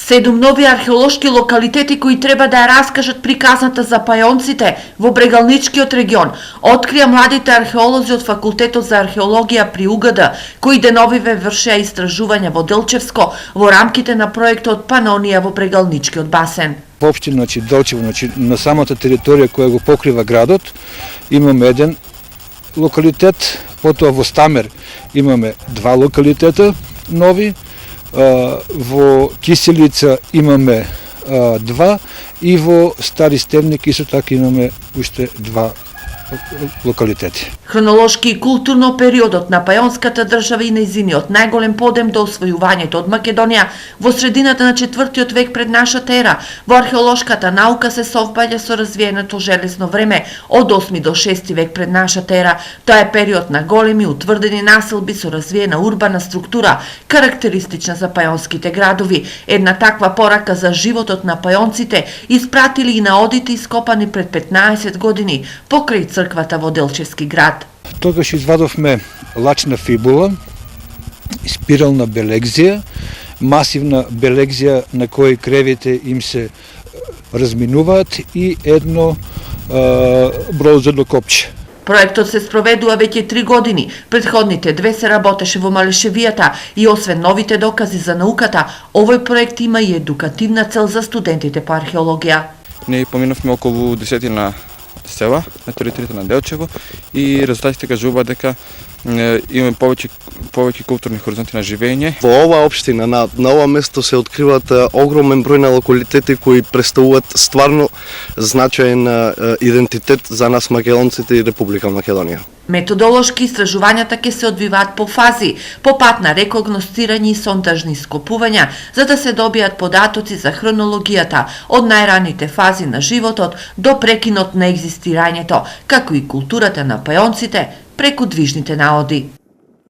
7 нови археолошки локалитети кои треба да ја раскажат приказната за пајонците во Брегалничкиот регион, открија младите археолози од Факултетот за археологија при УГД, кои деновиве вршеа истражувања во Делчевско во рамките на проектот Панонија во Брегалничкиот басен. Во општина Делчево, на самата територија која го покрива градот, имаме еден локалитет, потоа во Стамер имаме 2 локалитета нови, во Киселица имаме 2 и во Стари Стемник исто така имаме уште 2 локалитети. Хронолошки и културно периодот на пајонската држава и нејзиниот најголем подем до освојувањето од Македонија во средината на 4 век пред нашата ера во археолошката наука се совпаѓа со развиеното железно време од 8 до 6 век пред нашата ера. Тоа е период на големи утврдени населби со развиена урбана структура, карактеристична за пајонските градови. Една таква порака за животот на пајонците испратили и наодите ископани пред 15 години покрај црквата во Делчевски град. Тогаш извадовме лачна фибула, спирална белегзија, масивна белегзија на кои кревите им се разминуваат и едно бронзено копче. Проектот се спроведува веќе 3 години. Претходните 2 се работеше во Малешевијата и освен новите докази за науката, овој проект има и едукативна цел за студентите по археологија. Ние поминавме околу 10 села на територијата на Делчево и резултатите кажуваат дека имаме повеќе културни хоризонти на живење. Во оваа општина, на ова место се откриваат огромен број на локалитети кои представуваат стварно значаен идентитет за нас македонците и Република Македонија. Методолошки истражувањата ќе се одвиваат по фази, по пат на рекогносцирање и сондажни ископувања, за да се добијат податоци за хронологијата од најраните фази на животот до прекинот на екзистирањето, како и културата на пајонците преку движните наоди.